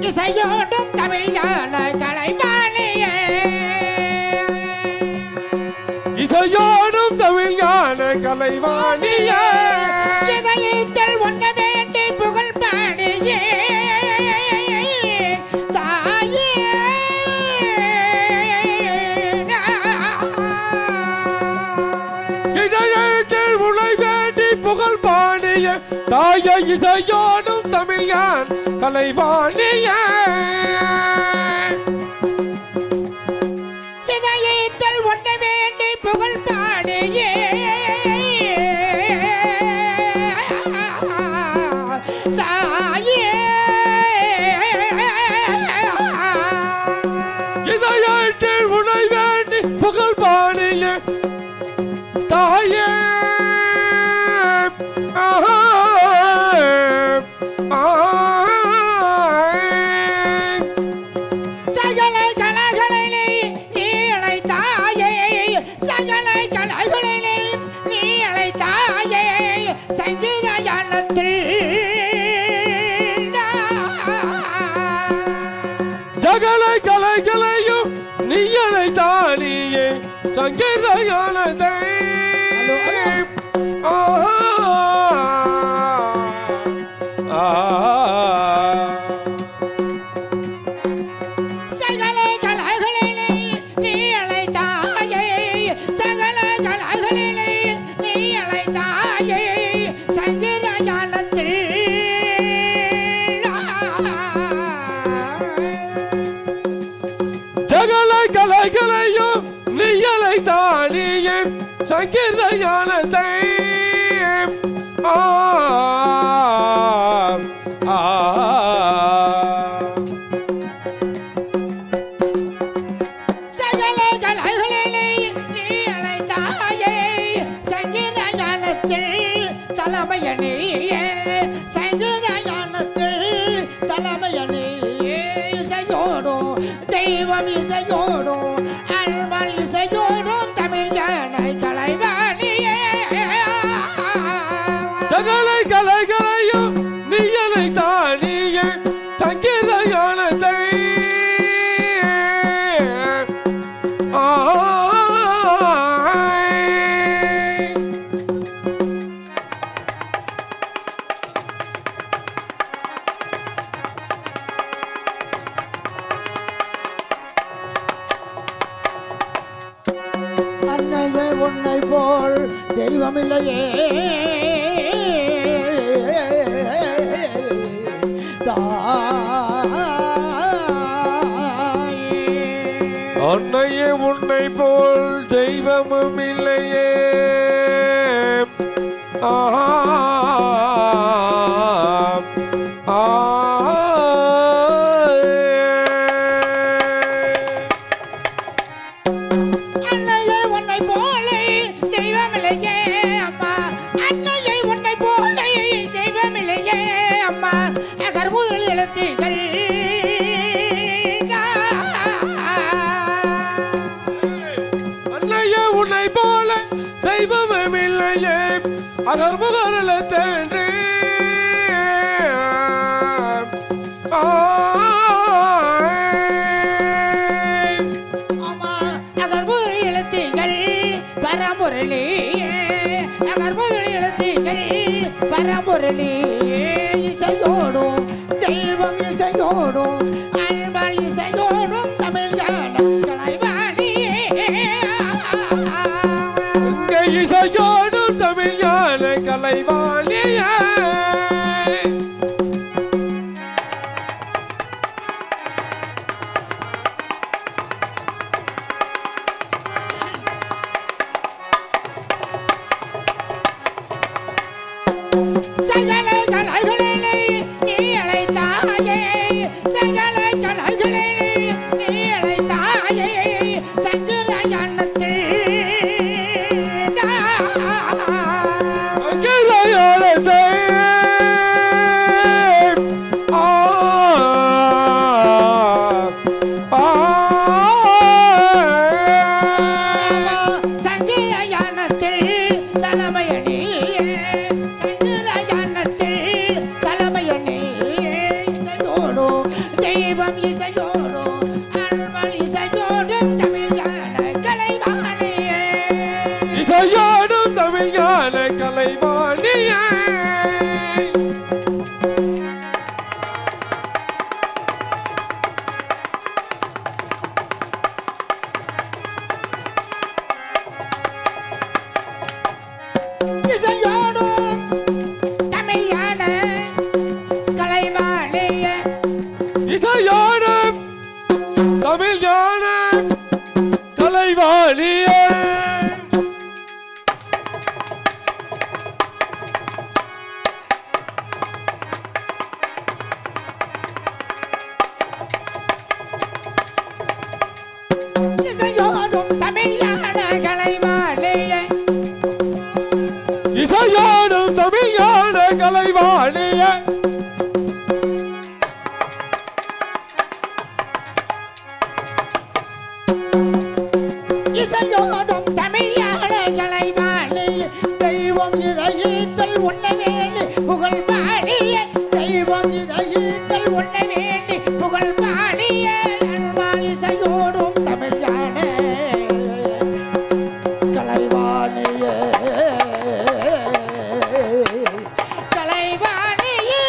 இசையோடும் தமிழ் ஞான கலைவாணியே இசையோடும் தமிழ் ஞான கலைவாணியே இதயத்தில் உண்ண வேண்டி புகழ் பாடியே தாயே இதயத்தில் உன்னை வேண்டி புகழ் பாடிய தாய இசையோடும் தமிழ் ஞான கலைவாணியே இதயத்தில் உண்ண வேண்டி புகழ் பாடியே தாயே இதயத்தில் உன்னை வேண்டி புகழ் பாடிய தாயே சகல கலைகளிலே நீ அழைத்தாயே சகல கலைகளிலே நீ அழைத்தாயே சங்கீத ஞானத்தில் சகல கலைகளையும் நீ அழைத்தானியே சங்கீத ஞானத்தை சகல கலைகளிலே நீ அழைத்தாயே சகல கலைகளிலே நீ அழைத்தாயே சங்கீத ஞானத்தில் சகல கலைகளையும் நீ அழைத்தானியே சங்கீத ஞானத்தை சகல கலைகளிலே நீ அழைத்தாயே சங்கீத ஞானத்தில் தலைமையணியே சங்கீத ஞானத்தில் தலைமையணியே இசையோடும் தெய்வம் இசையோடும் அல்வல் இசையோடும் தமிழ் ஞான கலைவாணியே சகல கலைகளையும் நீ அழைத்தானியே சங்கீத ஞானத்தை அன்னையே உன்னை போல் தெய்வமில்லையே அன்னையே உன்னை போல் தெய்வமும் இல்லையே அன்னையே உன்னை போலே தெய்வமில்லையே அம்மா அன்னையை உன்னை போலே தெய்வமில்லையே அம்மா அகர்முதல் எழுத்துகள் அன்னையே உன்னை போல தெய்வமும் இல்லையே அகர்முகரல தேன்றே அம்மா அகர்முதல் எழுத்துகள் பரமுரளி அகர்முதல் எழுத்துகள் பரமுரளி இசையோடும் தெய்வம் இசையோடும் அன்பல் இசையோடும் தமிழ் ஞான கலைவாணியே இசையோடும் தமிழ் ஞான கலைவாணியே சகல கலைகளிலே நீ அழைத்தாயே சகல கலைகளிலே நீ அழைத்தாயே சங்கீத ஞானத்தில் சங்கீத ஞானத்தை இசையோடும் தமிழான கலைவாணி தெய்வம் இதயத்தில் உன்னை வேண்டி புகழ் பாடிய தெய்வம் இதயத்தில் உன்னை வேண்டி புகழ் பாடிய அன்பால் இசையோடும் தமிழான கலைவாணியே கலைவாணியே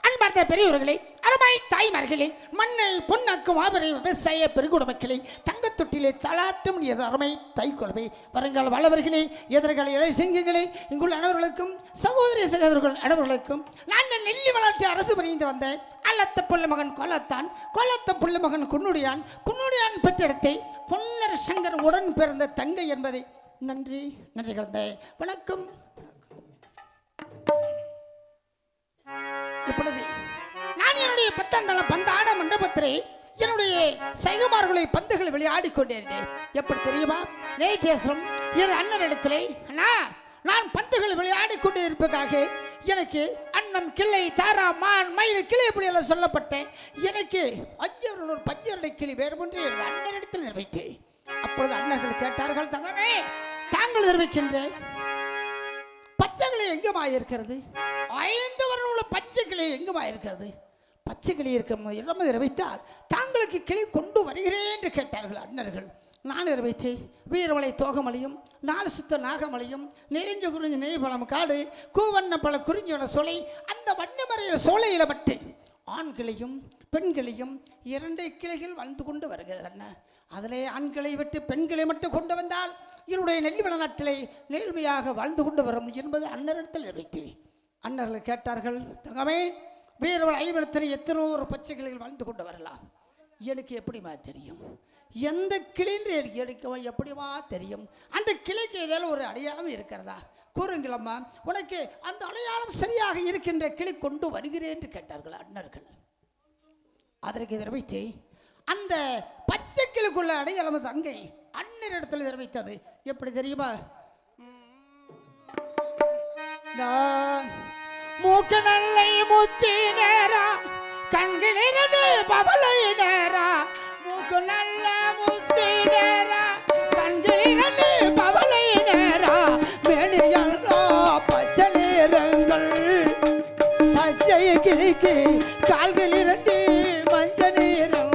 அன்பார்ந்த பெரியவர்களே, அருமை தாய்மார்களே, மண்ணை பொன்னாக்கும் மாபெரும் விவசாய பெருங்குடும்பங்களே, தங்கத்தொட்டிலே தலாட்டும் அருமை தைக்குழமை வருங்கால வளவர்களே, எதிர்கால இளை சிங்கங்களே, இங்குள்ள அனைவர்களுக்கும் சகோதரி சகோதரர்கள் அனைவர்களுக்கும் நாங்கள் நெல்லி வளர்ச்சி அரசு புரிந்து வந்த அல்லத்த புள்ள மகன் கோலத்தான், கோலத்த புள்ள மகன் குன்னுடியான், குன்னுடியான் பெற்றெடுத்தை பொன்னர் சங்கர் உடன் பிறந்த தங்கை என்பதை நன்றி நன்றி கலந்த வணக்கம். இப்பொழுது நான் என்னுடைய பத்தாந்தள பந்தாட மண்டபத்திலே என்னுடைய சைகமார்களை பந்துகளை விளையாடி கொண்டிருந்தேன். எப்படி தெரியுமா? நேற்றேஸ்வரம் என் அண்ணன் இடத்திலே அண்ணா நான் பந்துகள் விளையாடி கொண்டு இருப்பதாக எனக்கு அண்ணன் கிளை தாரா மான் மயில் கிளை இப்படியெல்லாம் சொல்லப்பட்டேன். எனக்கு ஒரு பஞ்சருடைய கிளி வேறுமொன்று எனது அண்ணனிடத்தில் நிர்வகித்தேன். அப்பொழுது அண்ணர்கள் கேட்டார்கள், தங்கமே தாங்கள் நிர்வகிக்கின்ற பச்சைக்கிளி எங்குமாயிருக்கிறது? 5 வருடம் உள்ள பச்சைக்கிளி எங்குமாயிருக்கிறது? பச்சைக்கிளி இருக்கிற இடம் நிறைவேற்றால் தாங்களுக்கு கிளி கொண்டு வருகிறேன் என்று கேட்டார்கள் அண்ணர்கள். நான் நிறைவேற்றி வீரமலை தோகமலையும் 4 சுத்த நாகமலையும் நெறிஞ்ச குறிஞ்சி நெய்பலம் காடு கூவண்ண பல குறிஞ்சியோட சோலை அந்த வண்ணமறையில் சோலையில் பட்டு ஆண்களையும் பெண்களையும் 2 கிளைகள் வாழ்ந்து கொண்டு வருகிறன. அதிலே ஆண்களை விட்டு பெண்களை மட்டும் கொண்டு வந்தால் என்னுடைய நெல்லிவள நாட்டிலே நேர்மையாக வாழ்ந்து கொண்டு வரும் என்பது அன்னரிடத்தில் நிறைவேற்றி அன்னர்கள் கேட்டார்கள், தங்கமே வீரவள் ஐவனத்தில் எத்தனோ ஒரு பச்சை கிளைகள் வாழ்ந்து கொண்டு வரலாம். எனக்கு எப்படிமா தெரியும்? எந்த கிளின்னு எனக்கு எப்படிமா தெரியும்? அந்த கிளைக்கு ஏதாவது ஒரு அடையாளம் இருக்கிறதா? கூறுங்களம்மா, உனக்கு அந்த அடையாளம் சரியாக இருக்கின்ற கிளை கொண்டு வருகிறேன் என்று கேட்டார்கள் அண்ணர்கள். அதற்கு நிறைவேற்றி அந்த பச்சை கிளைக்குள்ள அடையாளம் தங்கை அண்ணரிடத்தில் நிறைவேற்றது. எப்படி தெரியுமா? மூக்கு நல்லை முத்தி நேரா கண்களிரண்டு பவளை நேரா மூக்கு நல்ல முத்தி நேரா கண்களிரண்டு பவளை நேரா மேனியல்லோ பச்சை நேரங்கள் பச்சை கிளிக்கு கால்கள் 2 மஞ்சள் நேரம்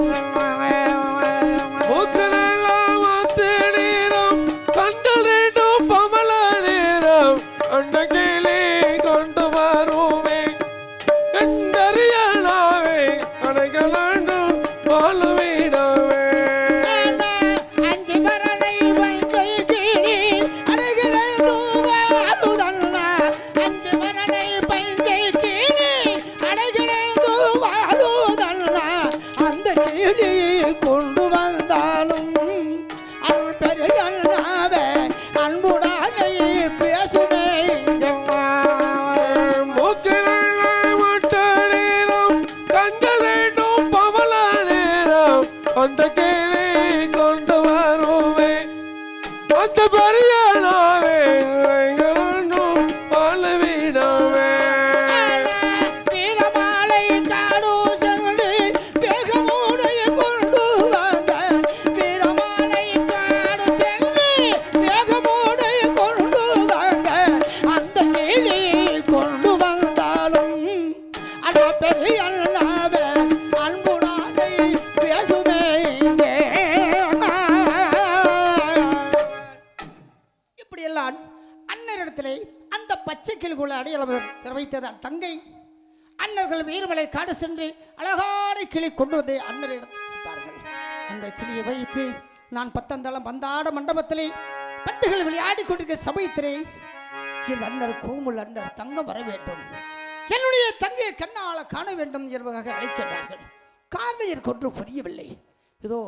தங்கை அண்ணர்கள் வீரமலை காடு சென்று அழகான கிளி கொண்டு வந்து அண்ணரிடம் கொடுத்தார்கள். அந்த கிளியை வைத்து நான் பத்தந்தளம் பந்தாட மண்டபத்திலே பந்துகள் விளையாடி கொண்டிருக்கிற சமயத்திலே என் அண்ணர் கோமுல் அண்ணர் தங்கம் வர வேண்டும், என்னுடைய தங்கையை கண்ணால காண வேண்டும் என்பதாக அழைக்கிறார்கள். காரணையர் கொன்று புரியவில்லை. இதோ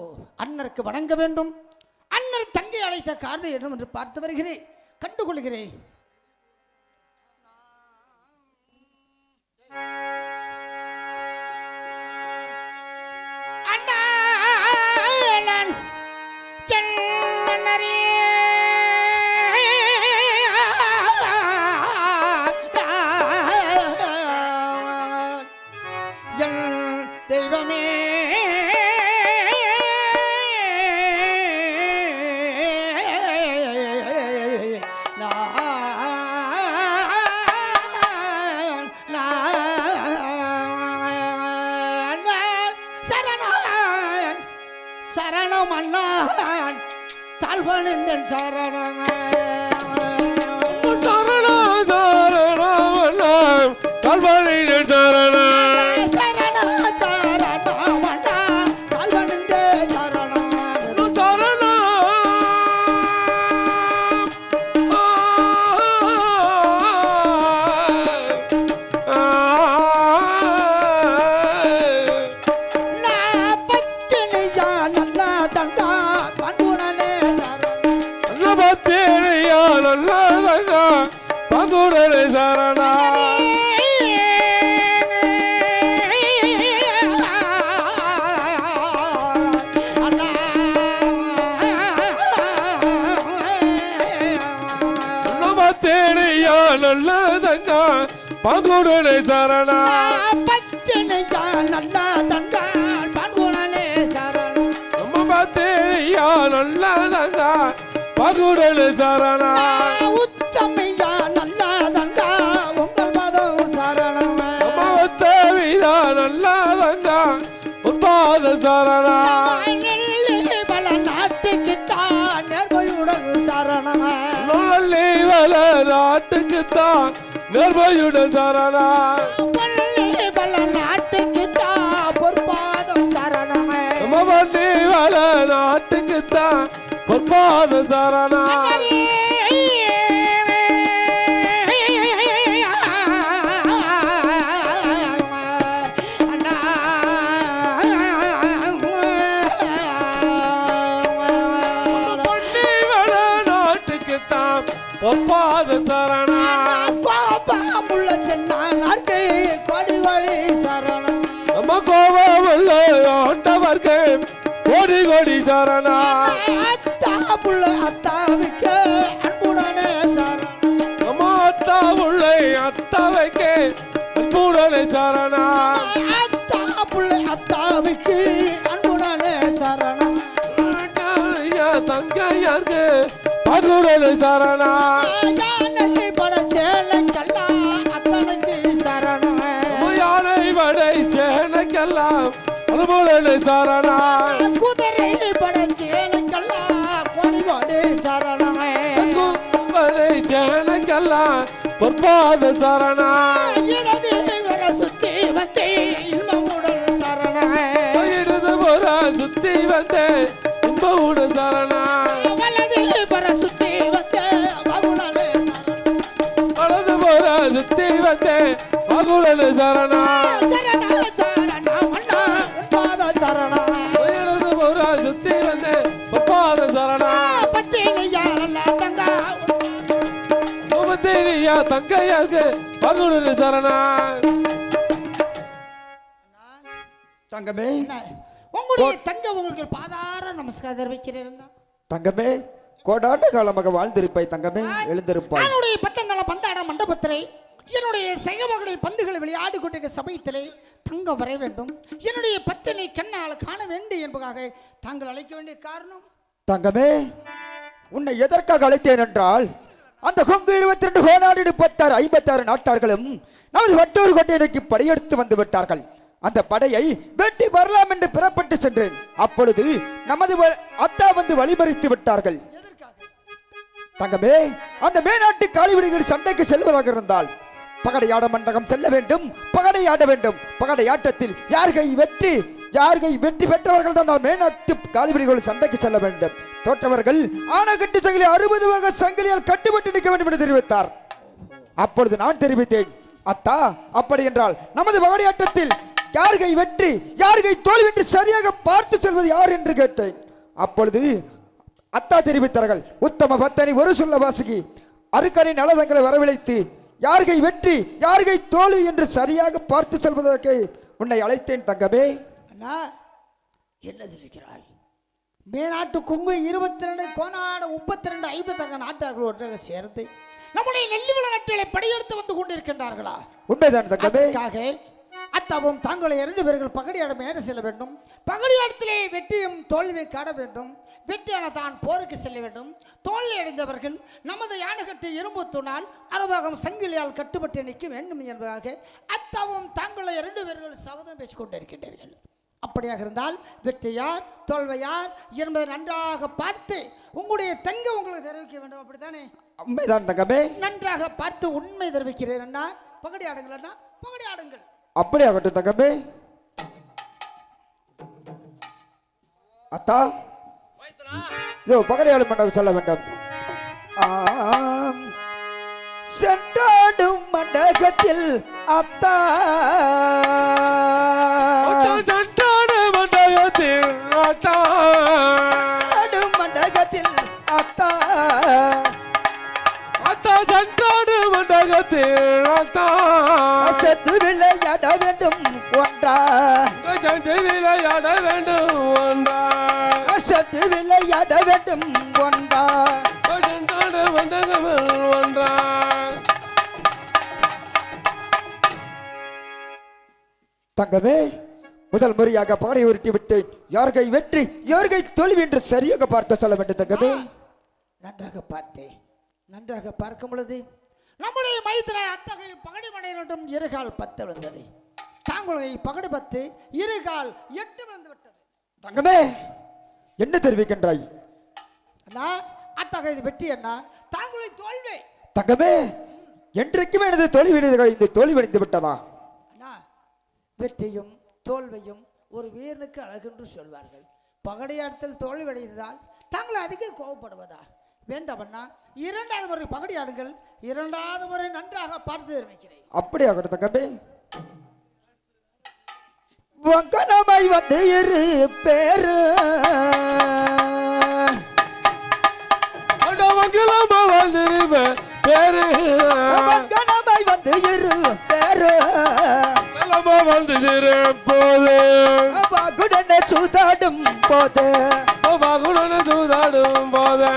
அண்ணருக்கு வணங்க வேண்டும், அண்ணர் தங்கை அழைத்த காரணம் என்ன என்று பார்த்து வருகிறேன், கண்டுகொள்கிறேன். அண்ணரே என் தெய்வமே சரணம் அண்ணான் தாழ்வணிந்தன் சரணம் கல்வழியின் சரணம் சரணம் சரணம் அண்ணா தாழ்வணிந்த சரணம் பங்குடனே சரணா தேனையா நல்லதங்க பங்குடனே சரணா பத்தினையா நல்ல தங்க பங்குடனே சரணம் நம்ம தேனையா நல்லதங்க பங்குடனே சரணா உத்தமையா நல்ல தங்க உங்கள் மதம் சரணம் நம்ம உத்தமிதா நல்லதங்க உற்பாத சரணா பல நாட்டுக்குத்தான் நேர்மையுடன் சரணம் நாட்டுக்குத்தான் நிர்பயுடன் சரணா பல நாட்டுக்குத்தான் பொற்பாதம் சரணம் வள்ளி வள நாட்டுக்குத்தான் பொற்பாத சரணா பொற்பாத சரணா கோபமுள்ள சென்னார்க்கு கொடி கொடி சரணம் நம்ம கோபமுள்ள ஆண்டவர்க்கு கொடி கொடி சரணா அத்தாவுள்ள அத்தாவுக்கு அன்புடனே சரணம் நம்ம அத்தாவுள்ள அத்தாவைக்கு அன்புடனே சரணா அத்தாவுள்ள அத்தாவுக்கு அன்புடனே சரணம் தங்கையாருக்கு பகுடனே சரணா யானை பட சேலைக்கெல்லாம் அத்தனுக்கு சரணம் யானை படை சேனைக்கெல்லாம் அதுபோல சரணா குதிரை பட சேலைக்கெல்லாம் கொடி கொடி சரணம் படை சேனைக்கெல்லாம் பொற்பாத சரணா இடது வர சுத்தி வந்தே இன்பமுடன் சரணம் இடது புற சுத்தி வந்தே இன்பமுடன் சரணா வலது வர சுத்தி வந்தே மகுடனே வலது புற சுத்தி வந்தே மகுடனே சரணா சரண சரணம் அண்ணா உற்பாத சரணம் இடது புற சுத்தி வந்தே பொற்பாத சரணா பத்தினியா நல்ல தங்கா முகத்தேரியா தங்கையாருக்கு மகுடனே சரணா தங்கமே உங்களுடைய தங்க உங்களுக்கு பாதார நமஸ்காரம் தெரிவிக்கிறேன் தங்கமே கோடாண்டு காலமாக வாழ்ந்திருப்பாய் தங்கமே எழுந்திருப்பாய் என்னுடைய பத்தங்கள பந்தாட மண்டபத்திலே என்னுடைய சகமகளை பந்துகளை விளையாடி கொண்டிருக்க சமயத்திலே தங்க வர வேண்டும் என்னுடைய பத்தினை கண்ணால் காண வேண்டும் என்பதாக தாங்கள் அழைக்க வேண்டிய காரணம் தங்கமே உன்னை எதற்காக அழைத்தேன் என்றால் அந்த கொங்கு 22 கோடாடு 56 நாட்டார்களும் நமது வட்டூர் கோட்டைக்கு படையெடுத்து வந்து விட்டார்கள். அந்த படையை வெட்டி வரலாம் என்று புறப்பட்டு சென்றேன். அப்பொழுது நமது அத்தா வந்து வழிமறித்து விட்டார்கள். தங்கமே, அந்த மேநாட்டு காலிவிடிகள் சண்டைக்கு செல்வதாக இருந்தால் பகடையாட மண்டகம் செல்ல வேண்டும், பகடையாட வேண்டும். பகடையாட்டத்தில் யார்கை வெற்றி பெற்றவர்கள் தான் மேநாட்டு காலிவிடிகள் சண்டைக்கு செல்ல வேண்டும். தோற்றவர்கள் ஆனகட்டு சங்கிலி 60 வகை சங்கிலியால் கட்டுப்பட்டு நிற்க வேண்டும் என்று தெரிவித்தார். அப்பொழுது நான் தெரிவித்தேன், அத்தா அப்படி என்றால் நமது பகடையாட்டத்தில் யார்கை வெற்றி யார்கை தோல்வி என்று சரியாக பார்த்து செல்வது யார் என்று கேட்டேன். அப்பொழுது அத்தா தெரிவித்தார்கள், உத்தம பத்தனை ஒரு சொல்ல வாசுகி அருக்கரின் நலதங்களை வரவழைத்து யார்கை வெற்றி யார்கை தோல்வி என்று சரியாக பார்த்து செல்வதற்கு உன்னை அழைத்தேன். தங்கமே, அண்ணா என்ன இருக்கிறாய்? மேநாட்டு கொங்கு 22 கோனாடு 32 56 நாட்டார்கள் ஒன்றாக சேர்ந்து நம்முடைய நெல்லிவள நாட்டிலே படையெடுத்து வந்து கொண்டிருக்கின்றார்களா? உண்மைதான் தங்கமே. அதற்காக அத்தாவும் தாங்களை 2 பேர்கள் பகடியாடம் ஏற செல்ல வேண்டும். பகடியாடத்திலே வெற்றியும் தோல்வியை காண வேண்டும். வெற்றியான தான் போருக்கு செல்ல வேண்டும். தோல்வி அடைந்தவர்கள் நமது யானகட்டை இரும்பு தூணால் அரபாகம் சங்கிலியால் கட்டுப்பட்டு நிற்க வேண்டும் என்பதாக அத்தாவும் தாங்களை 2 பேர்கள் சபதம் பேசிக் கொண்டிருக்கின்றார்கள். அப்படியாக இருந்தால் வெற்றி யார் தோல்வி யார் என்பதை நன்றாக பார்த்து உங்களுடைய தங்க உங்களுக்கு தெரிவிக்க வேண்டும். அப்படித்தானே? உண்மைதான் தங்கமே. நன்றாக பார்த்து உண்மை தெரிவிக்கிறேன். அண்ணா பகடி ஆடுங்கள், அண்ணா பகடி ஆடுங்கள். அப்படி ஆகட்டும் தங்கமே. அத்தா இதோ பகடையாளம் பண்ண சொல்ல வேண்டும். சென்றாடும் மண்டகத்தில் அத்தா மண்டகத்தில் அத்தா சத்து விளையாட வேண்டும் ஒன்றா சத்து விளையாட வேண்டும் ஒன்றா தங்கமே, முதல் முறையாக பானை உருட்டி விட்டு யார்கை வெற்றி யார்கை தோல்வி என்று சரியாக பார்க்க சொல்ல வேண்டும் தங்கமே. நன்றாக பார்த்தேன். நன்றாக பார்க்கும் பொழுது நம்முடைய மைத்திரர் அத்தகைய பகடி மடையினும் 2 கால் 10 விழுந்தது. தாங்களுடைய பகடி 10 2 கால் 8 விழுந்து விட்டது. தங்கமே, என்ன தெரிவிக்கின்றாய்? அண்ணா அத்தகைய வெற்றி அண்ணா தாங்களுடைய தோல்வி. தங்கமே, என்றைக்குமே எனது தோல்வி இந்த தோல்வி அடைந்து விட்டதா? அண்ணா வெற்றியும் தோல்வியும் ஒரு வீரனுக்கு அழகு என்று சொல்வார்கள். பகடியாடத்தில் தோல்வி அடைந்ததால் தாங்கள் அதிக கோபப்படுவதா? வேண்டாம் அண்ணா, 2வது முறை பகடி ஆடுங்கள். 2வது முறை நன்றாக பார்த்து தெரிவிக்கிறேன். அப்படியா தங்கமே? வங்கனமாய் வந்து இரு பேரு வங்கனமாய் வந்து இரு பேரு வாகுடனே சூதாடும் போது வாகுடனே சூதாடும் போது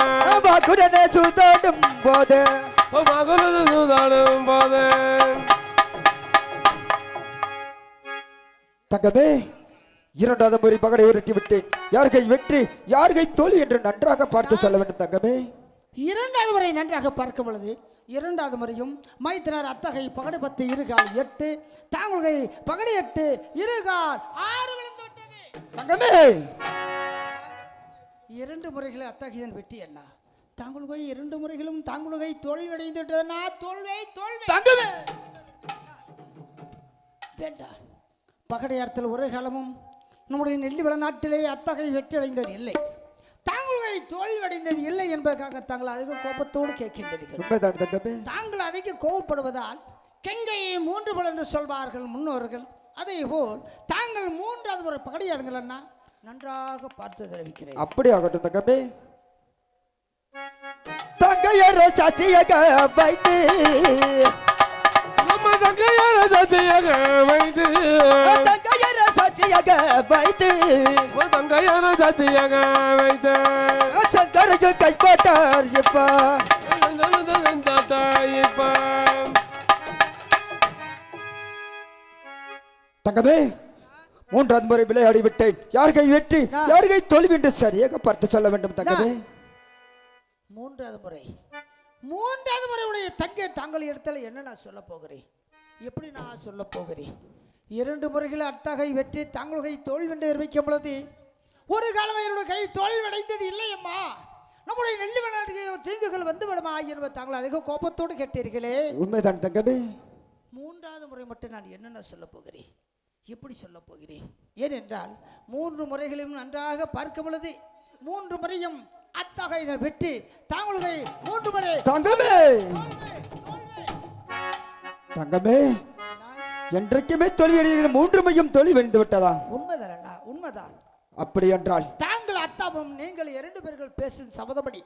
தங்கமே, 2வது முறை பகடை உருட்டி விட்டேன். யார்கை வெற்றி யார்கை தோல்வி என்று நன்றாக பார்த்து சொல்ல வேண்டும் தங்கமே. 2வது முறை நன்றாக பார்க்கும் பொழுது 2வது முறையும் மைத்தினர் அத்தகை பகடை 10 2 கால் 8 தாங்களுகை பகடை 8 2 கால் 6 விழுந்து விட்டது. தங்கமே, 2 முறைகளை அத்தகையன் வெற்றி என்ன? தாங்களுகை 2 முறைகளும் தாங்களுகை தோல்வி அடைந்து விட்டதுன்னா தோல்வி தங்கமே வேண்டாம். பகடையாடத்தில் ஒரு காலமும் நம்முடைய நெல்லிவள நாட்டிலே அத்தகை வெற்றி அடைந்தது இல்லை, தாங்களுகை தோல்வி அடைந்தது இல்லை என்பதற்காக தாங்கள் அதிக கோபத்தோடு கேட்கின்றீர்கள். தாங்கள் அதிக கோபப்படுவதால் கெங்கையை 3 பல் என்று சொல்வார்கள் முன்னோர்கள். அதே போல் தாங்கள் 3வது முறை பகடையாடுங்கள் அண்ணா நன்றாக பார்த்து தெரிவிக்கிறேன். அப்படி ஆகட்டும் தங்கமே. தங்கையரோ சாட்சியாக வைத்து தங்கையரோ சாட்சியாக வைத்து சங்கருக்கு கைப்பட்டார். இப்ப தங்கமே, 3வது முறை விளையாடி விட்டேன். யார்கை வெற்றி யார்கை தோல்வி என்று சரியாக பார்த்து சொல்ல வேண்டும் தங்கமே. 3வது முறையுடைய தங்கை தாங்கள் இடத்துல என்ன நான் சொல்ல போகிறேன்? எப்படி நான் சொல்ல போகிறேன்? 2 முறைகள் அத்தகை வெற்றி தாங்களுகை தோல்வி என்று அறிவிக்கும் பொழுது ஒரு காலம் என்னுடைய கை தோல்வி அடைந்தது இல்லையம்மா, நம்முடைய நெல்லி விளையாட்டு தீங்குகள் வந்து விடுமா என்பது தாங்கள் அதிக கோபத்தோடு கேட்டீர்களே. உண்மைதான் தங்கமே. 3வது முறை மட்டும் நான் என்னென்ன சொல்ல போகிறேன், எப்படி சொல்ல போகிறேன்? ஏனென்றால் 3 முறைகளையும் நன்றாக பார்க்கும் பொழுது 3 முறையும் அத்தகைய வெற்றி தாங்களுகை 3 முறை தங்கமே. தங்கமே, என்றைக்குமே தோல்வி அடைந்தது 3 மையம் தோல்வி அடைந்து விட்டதா? உண்மைதான் அண்ணா, உண்மைதான். அப்படி என்றால் தாங்கள் அத்தாவும் நீங்கள் 2 பேர்கள் பேசும் சபதப்படி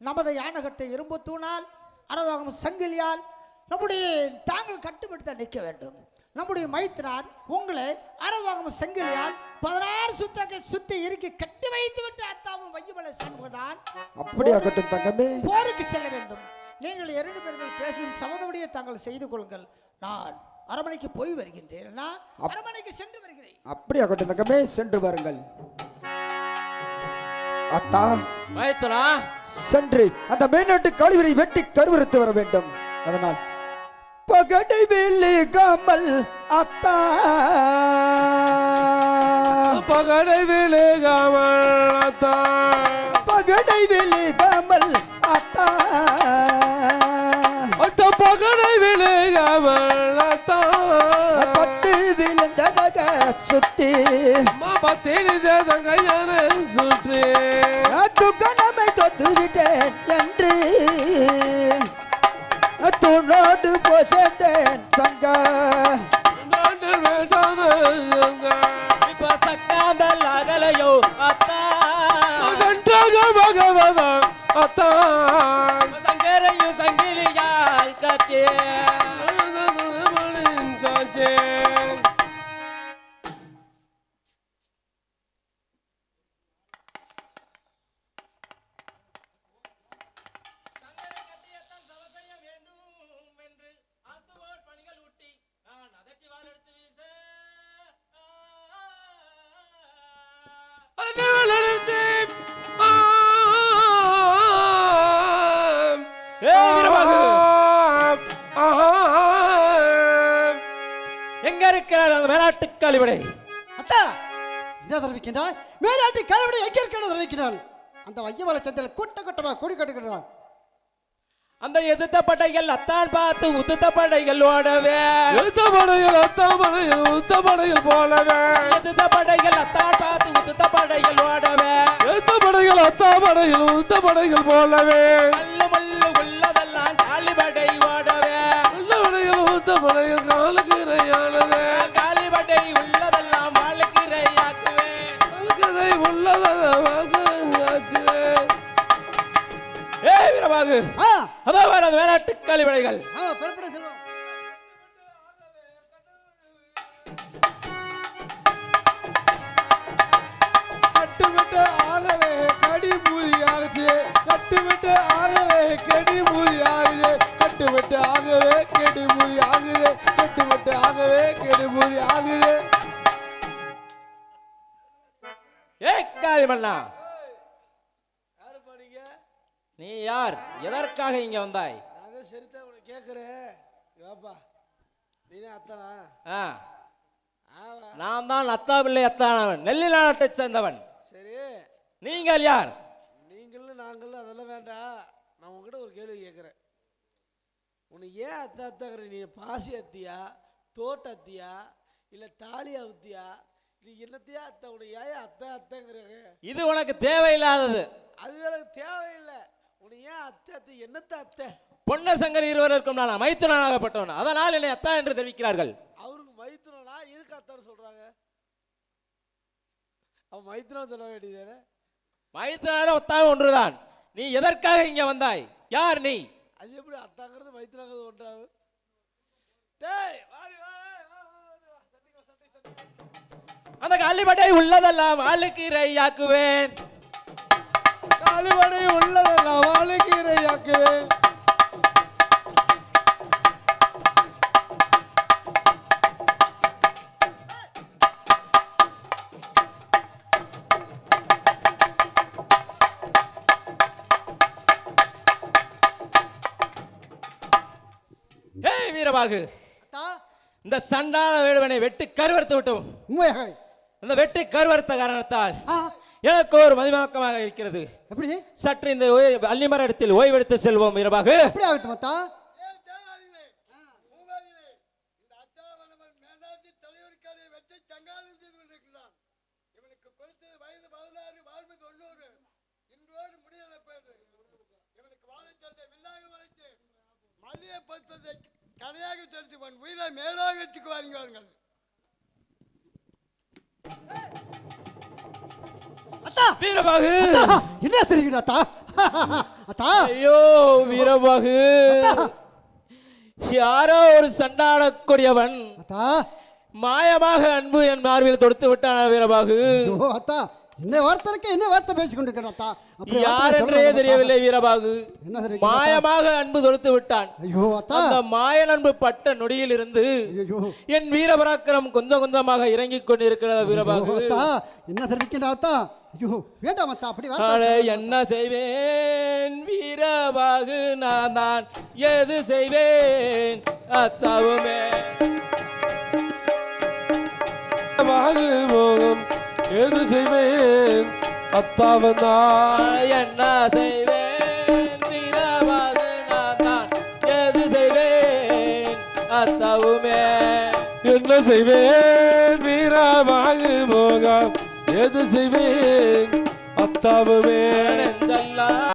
நமது யானகட்டை இரும்பு தூணால் அரவாகம் சங்கிலியால் நம்முடைய தாங்கள் கட்டுப்படுத்த நிற்க வேண்டும். நம்முடைய மைத்தினார் உங்களை அரவாகம் செங்கிலியால் 16 சுத்தத்தை சுத்தி இறுக்கி கட்டி வைத்து விட்டு அத்தாவும் வையமலை சண்முகதான் அப்படியாகட்டும் தங்கமே. போருக்கு செல்ல வேண்டும். நீங்கள் 2 பேர்கள் பேசும் சமதபடியை தாங்கள் செய்து கொள்ளுங்கள். நான் அரமனைக்கு போய் வருகின்றேன். அரமனைக்கு சென்று வருகிறேன். அப்படியாகட்டும் தங்கமே, சென்று வாருங்கள். அத்தா மைத்துனா, சென்று அந்த மேல்நாட்டு காளிவரை வெட்டி கருவறுத்து வர வேண்டும். அதனால் பகடை விழுகாமல் அத்தா, பகடை விழுகாமல் அத்தா, பகடை விழுகாமல் அத்தா, அத்த பகடை விழுகாமல் அத்தா, 10 விழுந்ததாக சுத்தி பத்தினி தேசங்கையான சுற்றி துக்கணமை தொத்து விட்டேன் என்று துணோடு போசேன் சங்க இப்ப சக்காந்தல் அகலையோ அத்தா, பகவத அத்தா, சங்கரையும் சங்கிலியால் கட்டி சாச்சே எங்க இருக்கிறார் அந்த மேலாட்டு காளிவடை? அத்தா என்ன தெரிவிக்கின்றாய்? மேலாட்டு காளிவடை எங்கே இருக்கிறது தெரிவிக்கிறான். அந்த வையமலை சந்திரன் கூட்டமாக கூடி கட்டுகிறான். அந்த எதிர்த்த படைகள் அத்தான் பார்த்து உதுத்த படைகள் ஓடவே, எதிர்த்த படைகள் அத்தான் படைகள் உத்த படைகள் போலவே, எதிர்த்த படைகள் அத்தான் பார்த்து உதுத்த படைகள் ஓடவே, எதிர்த்த படைகள் அத்தான் படைகள் உத்த படைகள் போலவே, மல்லு மல்லு உள்ளதெல்லாம் காளிபடை ஓடவே, நல்ல படைகள் உத்த படைகள் காலுக்கு இறையானது, காளிபடை உள்ளதெல்லாம் வாழ்க்கை இறையாக்குவே, காலுக்கு உள்ளதெல்லாம் வாழ்க்கை. ஏ வீரபாகு, அதோ வர அந்த மேலாட்டு காளிபடைகள். பெறப்பட செல்வம். கட்டுவிட்டு ஆகவே கடி மூதி ஆகுச்சு, கட்டுவிட்டு ஆகவே கடி மூதி ஆகுது, கட்டுவிட்டு ஆகவே கெடி மூதி ஆகுது, கட்டுவிட்டு ஆகவே கெடி மூதி ஆகுது. ஏ காளிமண்ணா, நீ யார்? எதற்காக இங்க வந்தாய்? நான் சரிதான் உனக்கு கேட்குறேன். வாப்பா, நீனே அத்தானா? நான் தான் அத்தாபிள்ளை அத்தானவன், நெல்லி நாட்டை சேர்ந்தவன். சரி, நீங்கள் யார்? நீங்களும் நாங்களும் அதெல்லாம் வேண்டாம். நான் உங்ககிட்ட ஒரு கேள்வி கேட்குறேன். உனக்கு ஏன் அத்தா அத்தாங்கிற? நீ பாசி அத்தியா, தோட்ட அத்தியா, இல்லை தாலி அவுத்தியா, நீ என்னத்தையா அத்தா? உனக்கு ஏன் அத்தா அத்தாங்கிறாங்க? இது உனக்கு தேவையில்லாதது. அது எனக்கு தேவையில்லை. உனக்கு ஏன் அத்தை அத்தை? என்னத்த அத்தை? பொன்னசங்கர் இருவருக்கும் நான் மைத்துனாகப்பட்டவன், அதனால் என்னை அத்தா என்று தெரிவிக்கிறார்கள். அவருக்கு மைத்துனா எதுக்கு அத்தான்னு சொல்றாங்க? அவன் மைத்துனா சொல்ல வேண்டியது. மைத்துனாரும் அத்தாவும் ஒன்றுதான். நீ எதற்காக இங்க வந்தாய்? யார் நீ? அது எப்படி அத்தாங்கிறது மைத்துனாங்கிறது ஒன்றாகும்? டேய் வாடி வா. அந்த காளிபடை உள்ளதெல்லாம் வாழ்க்கை இறையாக்குவேன், காலிபடை உள்ளதெல்லாம் வாழ்க்கை இறையாக்குவேன். ஏய் வீரபாகு, அத்தா இந்த சண்டான வேடுவனை வெட்டி கருவறுத்து விட்டோம். உண்மையாக இந்த வெட்டி கருவறுத்த காரணத்தால் எனக்கு ஒரு மதிமாக்கமாக இருக்கிறது. எப்படி சற்று இந்த அள்ளிமர இடத்தில் ஓய்வெடுத்து செல்வோம் வீரபாகு. எப்படி ஆகட்டும் அத்தா. கடையாக செலுத்துவான் உயிரை மேலாக வாருங்கள். அத்தா வீரபாகு, என்ன தெரியுங்களா அத்தா? அத்தா ஐயோ வீரபாகு, யாரோ ஒரு சண்டாடக்கூடியவன் அத்தா மாயமாக அன்பு என் மார்பில் தொடுத்து விட்டான் வீரபாகு. ஐயோ அத்தா, என்ன வார்த்தை இருக்க, என்ன வார்த்தை பேசிக் கொண்டிருக்கிறேன் அத்தா. அப்படி யார் வார்த்தை என்றே சொல்லணும் தெரியவில்லை வீரபாகு. என்ன தெரிவிக்கிறேன் அத்தா? மாயமாக அன்பு தொடுத்து விட்டான். ஐயோ அத்தா, அந்த மாய அன்பு பட்ட நொடியில் இருந்து ஐயோ என் வீரபராக்கிரம் கொஞ்சம் கொஞ்சமாக இறங்கிக் கொண்டிருக்கிறது வீரபாகு. அத்தா, என்ன தெரிவிக்கின்ற அத்தா? ஐயோ வேண்டாம் அத்தா, அப்படி வார்த்தை அட, சொல்லணும். என்ன செய்வேன் வீரபாகு, நான் தான் எது செய்வேன் அத்தாவுமே. வாகு மோகம் எது செய்வேன் அத்தாவனா. என்ன செய்வேன் வீரபாகு, நான் தான் எது செய்வேன் அத்தாவுமே. என்ன செய்வேன் வீரவாகு மோகம் எது செய்வேன் அத்தாவுமே. நெஞ்செல்லாம்